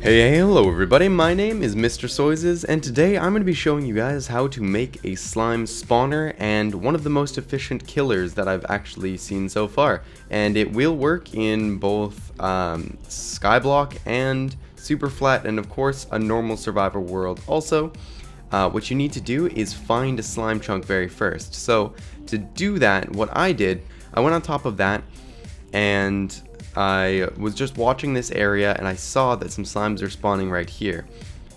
Hey, hello everybody, my name is MrSoizes, and today I'm going to be showing you guys how to make a slime spawner and one of the most efficient killers that I've actually seen so far. And it will work in both Skyblock and Super Flat, and of course a normal survivor world also. What you need to do is find a slime chunk very first. So to do that, what I did, I went on top of that and I was just watching this area and I saw that some slimes are spawning right here.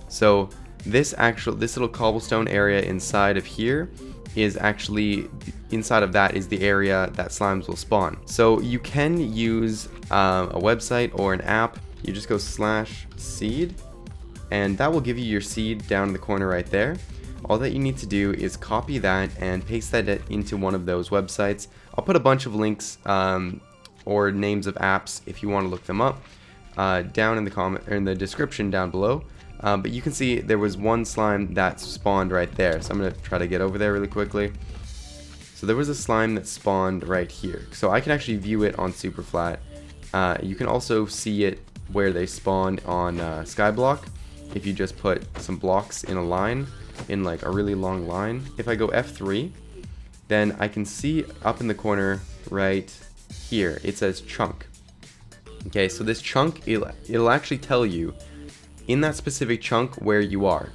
So this little cobblestone area inside of here is actually, inside of that is the area that slimes will spawn. So you can use a website or an app. You just go /seed and that will give you your seed down in the corner right there. All that you need to do is copy that and paste that into one of those websites. I'll put a bunch of links or names of apps if you want to look them up down in the description down below. But you can see there was one slime that spawned right there, so I'm gonna try to get over there really quickly. So there was a slime that spawned right here, so I can actually view it on Super Flat. You can also see it where they spawn on Skyblock if you just put some blocks in a line, in like a really long line. If I go F3, then I can see up in the corner right here it says chunk. Okay, so this chunk, it'll actually tell you in that specific chunk where you are.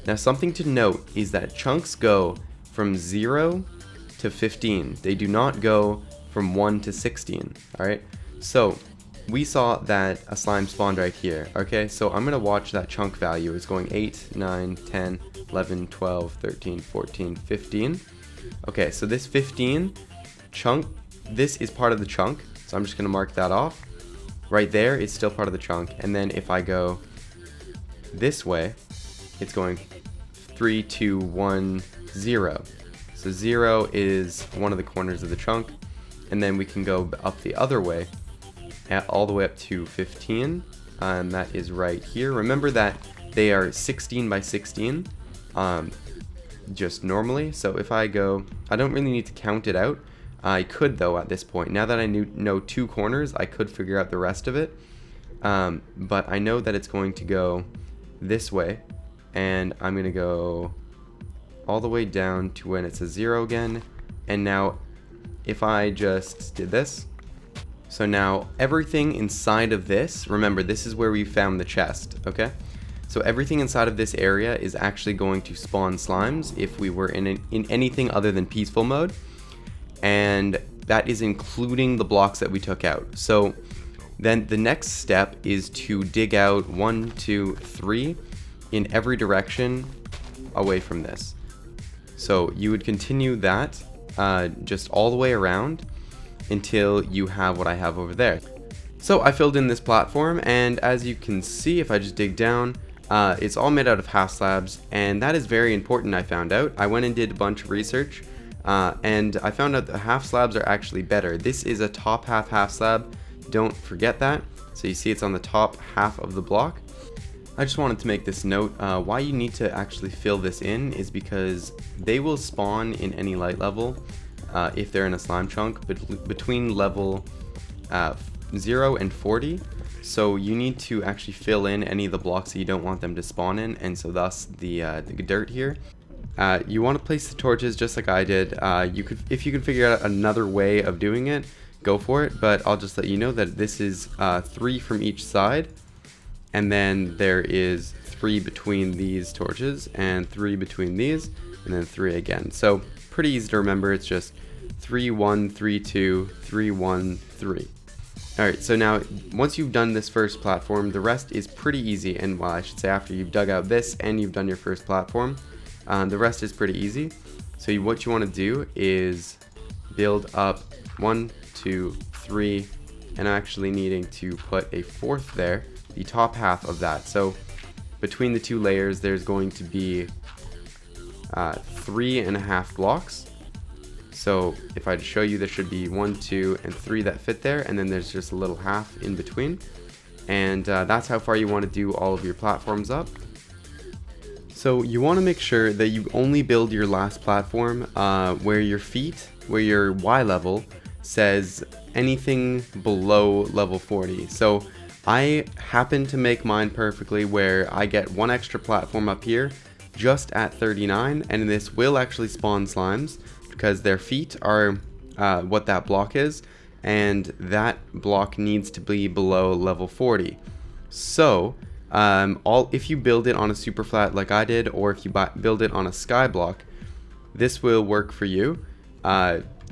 Now something to note is that chunks go from 0 to 15. They do not go from 1 to 16. Alright, so we saw that a slime spawned right here. Okay, so I'm gonna watch that chunk value. It's going 8, 9, 10, 11, 12, 13, 14, 15. Okay, so this 15 chunk, this is part of the chunk, so I'm just going to mark that off. Right there is still part of the chunk, and then if I go this way, it's going 3, 2, 1, 0. So 0 is one of the corners of the chunk, and then we can go up the other way, all the way up to 15, and that is right here. Remember that they are 16 by 16, just normally, so if I go, I don't really need to count it out. I could though at this point. Now that I know two corners, I could figure out the rest of it. But I know that it's going to go this way, and I'm going to go all the way down to when it's a 0 again. And now if I just did this, so now everything inside of this, remember this is where we found the chest, okay? So everything inside of this area is actually going to spawn slimes if we were in anything other than peaceful mode. And that is including the blocks that we took out. So then the next step is to dig out 1, 2, 3 in every direction away from this. So you would continue that just all the way around until you have what I have over there. So I filled in this platform, and as you can see, if I just dig down, it's all made out of half slabs, and that is very important. I found out. I went and did a bunch of research. And I found out that half slabs are actually better. This is a top half slab, don't forget that. So you see it's on the top half of the block. I just wanted to make this note. Why you need to actually fill this in is because they will spawn in any light level if they're in a slime chunk, but between level 0 and 40. So you need to actually fill in any of the blocks that you don't want them to spawn in, and so thus the dirt here. You want to place the torches just like I did. If you can figure out another way of doing it, go for it, but I'll just let you know that this is 3 from each side, and then there is 3 between these torches, and 3 between these, and then 3 again. So pretty easy to remember. It's just 3, 1, 3, 2, 3, 1, 3. Alright, so now once you've done this first platform, the rest is pretty easy, and well, I should say after you've dug out this and you've done your first platform, the rest is pretty easy. So what you want to do is build up 1, 2, 3, and actually needing to put a 4th there, the top half of that. So between the 2 layers there's going to be 3.5 blocks. So if I just show you, there should be 1, 2, and 3 that fit there, and then there's just a little half in between. And that's how far you want to do all of your platforms up. So you want to make sure that you only build your last platform where your Y level says anything below level 40. So I happen to make mine perfectly where I get one extra platform up here just at 39, and this will actually spawn slimes because their feet are what that block is, and that block needs to be below level 40. So if you build it on a super flat like I did, or if you build it on a sky block, this will work for you.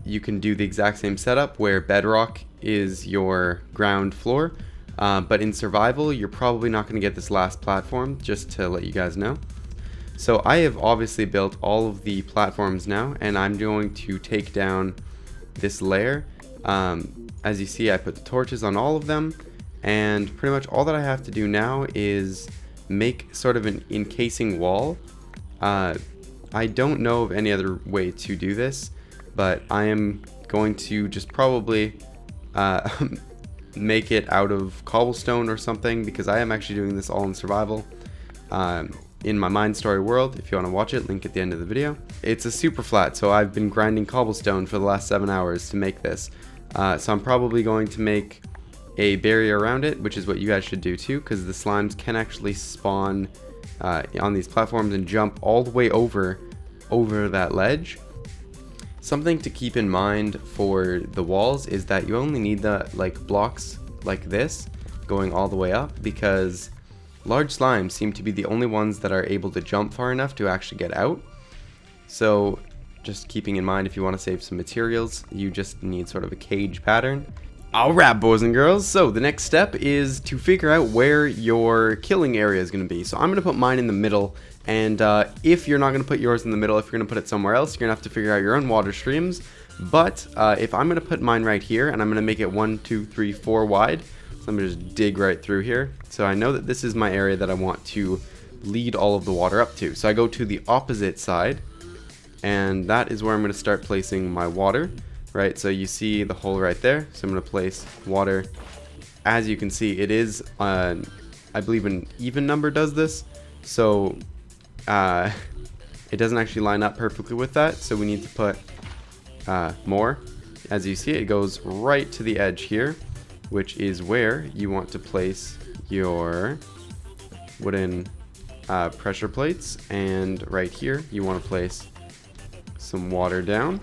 You can do the exact same setup where bedrock is your ground floor, but in survival you're probably not going to get this last platform, just to let you guys know. So I have obviously built all of the platforms now, and I'm going to take down this layer. As you see, I put the torches on all of them, and pretty much all that I have to do now is make sort of an encasing wall. I don't know of any other way to do this, but I am going to just probably make it out of cobblestone or something, because I am actually doing this all in survival. In my Mind Story world, if you want to watch it, link at the end of the video. It's a super flat, so I've been grinding cobblestone for the last 7 hours to make this. So I'm probably going to make a barrier around it, which is what you guys should do too, because the slimes can actually spawn on these platforms and jump all the way over that ledge. Something to keep in mind for the walls is that you only need the blocks like this going all the way up, because large slimes seem to be the only ones that are able to jump far enough to actually get out. So just keeping in mind, if you want to save some materials, you just need sort of a cage pattern. Alright, boys and girls, so the next step is to figure out where your killing area is going to be. So I'm going to put mine in the middle, and if you're not going to put yours in the middle, if you're going to put it somewhere else, you're going to have to figure out your own water streams. But if I'm going to put mine right here, and I'm going to make it 1, 2, 3, 4 wide, so I'm going to just dig right through here. So I know that this is my area that I want to lead all of the water up to. So I go to the opposite side, and that is where I'm going to start placing my water. Right, so you see the hole right there. So I'm going to place water. As you can see, it is, I believe an even number does this. So it doesn't actually line up perfectly with that. So we need to put more. As you see, it goes right to the edge here, which is where you want to place your wooden pressure plates. And right here, you want to place some water down.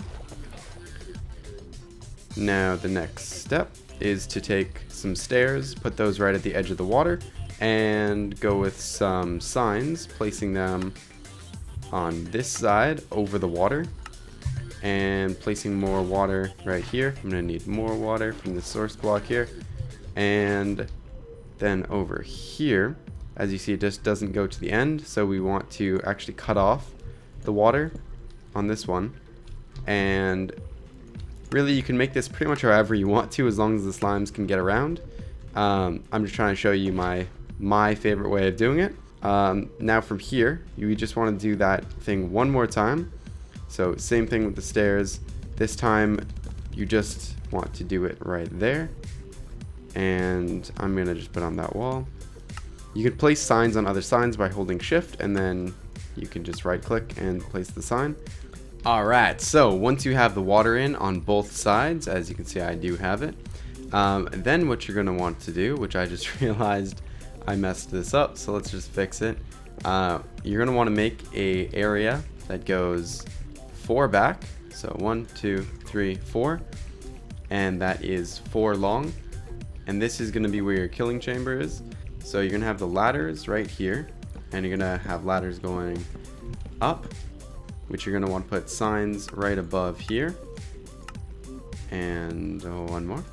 Now the next step is to take some stairs, put those right at the edge of the water, and go with some signs, placing them on this side over the water, and placing more water right here. I'm going to need more water from the source block here, and then over here, as you see, it just doesn't go to the end, so we want to actually cut off the water on this one. And really, you can make this pretty much however you want to, as long as the slimes can get around. I'm just trying to show you my favorite way of doing it. Now from here, you just want to do that thing one more time. So same thing with the stairs. This time, you just want to do it right there. And I'm going to just put on that wall. You can place signs on other signs by holding shift, and then you can just right click and place the sign. Alright, so once you have the water in on both sides, as you can see I do have it, then what you're going to want to do, which I just realized I messed this up, so let's just fix it. You're going to want to make a area that goes 4 back, so 1, 2, 3, 4, and that is 4 long, and this is going to be where your killing chamber is. So you're going to have the ladders right here, and you're going to have ladders going up, which you're going to want to put signs right above here, and one more,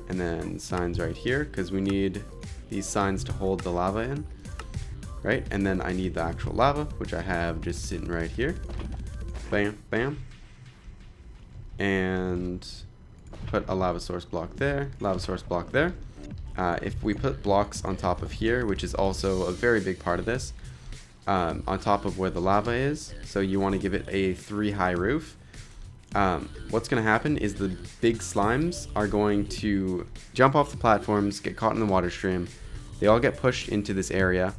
and then signs right here, because we need these signs to hold the lava in, right? And then I need the actual lava, which I have just sitting right here. Bam, bam. And put a lava source block there, lava source block there. If we put blocks on top of here, which is also a very big part of this, on top of where the lava is, so you want to give it a 3 high roof. What's going to happen is the big slimes are going to jump off the platforms, get caught in the water stream. They all get pushed into this area,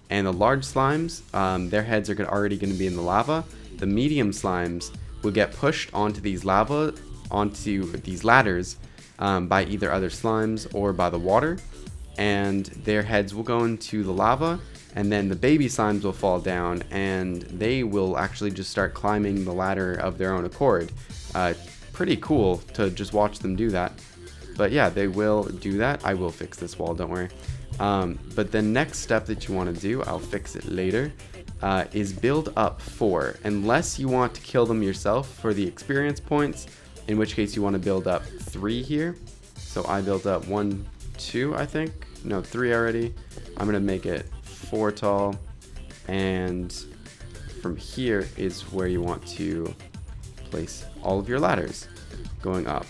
and the large slimes, their heads are already going to be in the lava. The medium slimes will get pushed onto these ladders by either other slimes or by the water. and their heads will go into the lava, and then the baby slimes will fall down, and they will actually just start climbing the ladder of their own accord. Pretty cool to just watch them do that. But yeah, they will do that. I will fix this wall, don't worry. But the next step that you want to do, I'll fix it later, is build up 4, unless you want to kill them yourself for the experience points, in which case you want to build up 3 here. So I built up 1, 2, I think. No, 3 already. I'm going to make it 4 tall, and from here is where you want to place all of your ladders going up.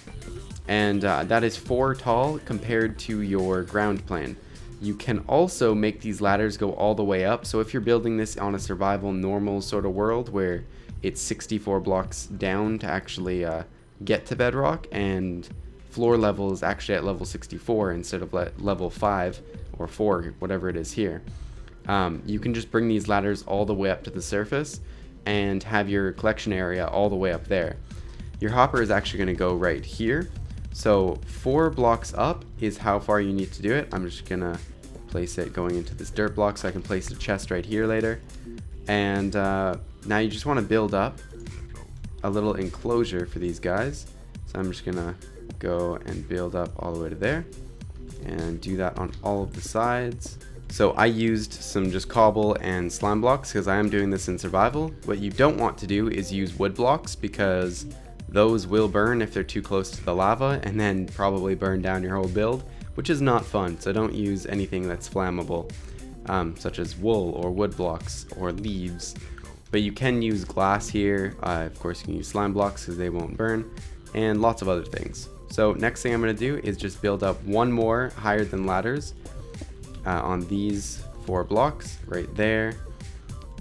And that is 4 tall compared to your ground plane. You can also make these ladders go all the way up. So if you're building this on a survival normal sort of world where it's 64 blocks down to actually get to bedrock, and floor level is actually at level 64 instead of level 5 or 4, whatever it is here, you can just bring these ladders all the way up to the surface and have your collection area all the way up there. Your hopper is actually going to go right here. So 4 blocks up is how far you need to do it. I'm just gonna place it going into this dirt block so I can place a chest right here later. And now you just want to build up a little enclosure for these guys. So I'm just gonna go and build up all the way to there and do that on all of the sides. So I used some just cobble and slime blocks because I am doing this in survival. What you don't want to do is use wood blocks, because those will burn if they're too close to the lava, and then probably burn down your whole build, which is not fun. So don't use anything that's flammable, such as wool or wood blocks or leaves. But you can use glass here. Of course you can use slime blocks because they won't burn, and lots of other things. So next thing I'm going to do is just build up 1 more higher than ladders on these 4 blocks right there,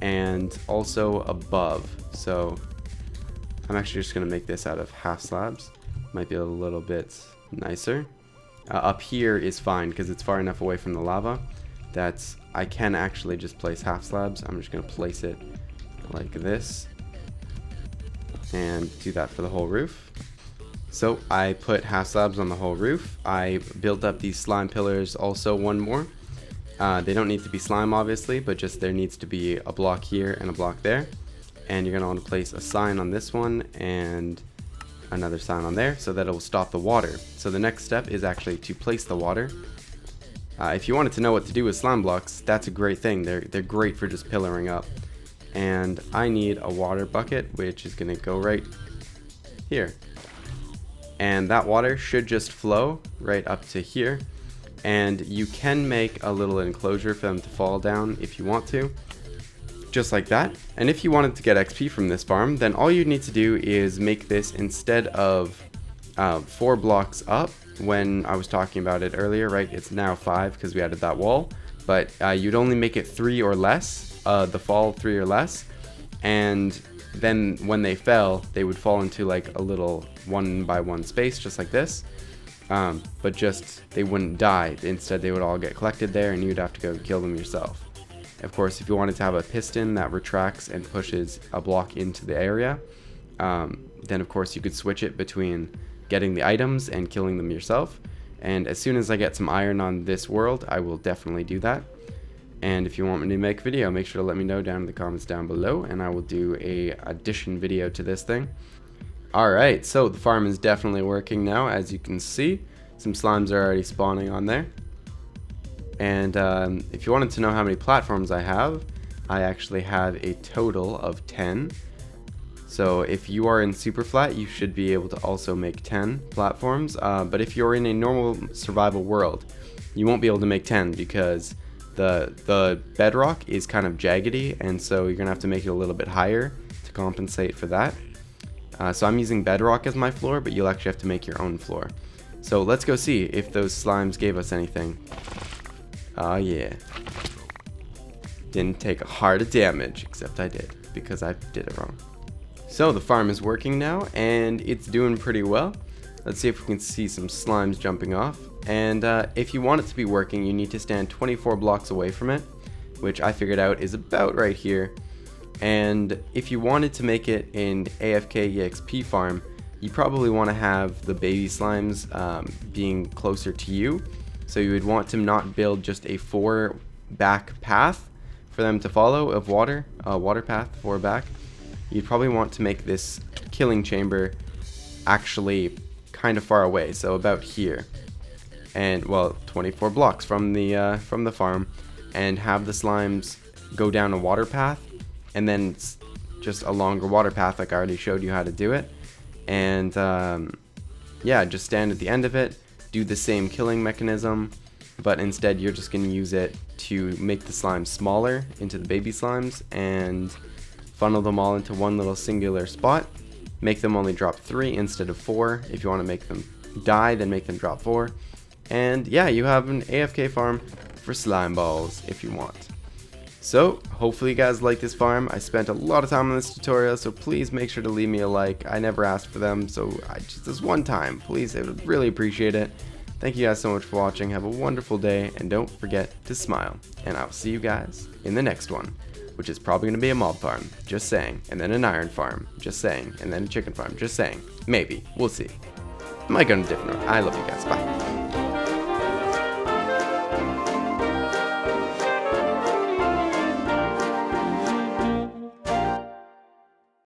and also above. So I'm actually just going to make this out of half slabs. Might be a little bit nicer. Up here is fine because it's far enough away from the lava that I can actually just place half slabs. I'm just going to place it like this and do that for the whole roof. So I put half slabs on the whole roof. I built up these slime pillars also 1 more. They don't need to be slime obviously, but just there needs to be a block here and a block there. And you're going to want to place a sign on this one and another sign on there so that it will stop the water. So the next step is actually to place the water. If you wanted to know what to do with slime blocks, that's a great thing. They're great for just pillaring up. And I need a water bucket, which is going to go right here. And that water should just flow right up to here. And you can make a little enclosure for them to fall down if you want to. Just like that. And if you wanted to get XP from this farm, then all you need to do is make this, instead of 4 blocks up when I was talking about it earlier, right? It's now 5 because we added that wall, but you'd only make it 3 or less, the fall 3 or less, and then when they fell, they would fall into like a little 1 by 1 space, just like this, but just they wouldn't die. Instead, they would all get collected there, and you'd have to go kill them yourself. Of course, if you wanted to have a piston that retracts and pushes a block into the area, then of course you could switch it between getting the items and killing them yourself. And as soon as I get some iron on this world, I will definitely do that. And if you want me to make a video, make sure to let me know down in the comments down below, and I will do a addition video to this thing. Alright, so the farm is definitely working now, as you can see. Some slimes are already spawning on there. And if you wanted to know how many platforms I have, I actually have a total of 10. So if you are in super flat, you should be able to also make 10 platforms. But if you're in a normal survival world, you won't be able to make 10 because the bedrock is kind of jaggedy, and so you're gonna have to make it a little bit higher to compensate for that. So I'm using bedrock as my floor, but you'll actually have to make your own floor. So let's go see if those slimes gave us anything. Oh yeah. Didn't take a heart of damage, except I did, because I did it wrong. So the farm is working now, and it's doing pretty well. Let's see if we can see some slimes jumping off. And if you want it to be working, you need to stand 24 blocks away from it, which I figured out is about right here. And if you wanted to make it in AFK EXP farm, you probably want to have the baby slimes being closer to you. So you would want to not build just a 4 back path for them to follow of water, water path 4 back. You'd probably want to make this killing chamber actually kind of far away, so about here, and well, 24 blocks from the farm, and have the slimes go down a water path, and then just a longer water path like I already showed you how to do it, and yeah, just stand at the end of it, do the same killing mechanism, but instead you're just going to use it to make the slimes smaller into the baby slimes and funnel them all into one little singular spot. Make them only drop 3 instead of 4. If you want to make them die, then make them drop 4. And yeah, you have an AFK farm for slime balls if you want. So hopefully you guys like this farm. I spent a lot of time on this tutorial, so please make sure to leave me a like. I never asked for them, so just this one time, please, I would really appreciate it. Thank you guys so much for watching. Have a wonderful day, and don't forget to smile. And I'll see you guys in the next one, which is probably going to be a mob farm, just saying, and then an iron farm, just saying, and then a chicken farm, just saying. Maybe. We'll see. Might go in a different order. I love you guys. Bye.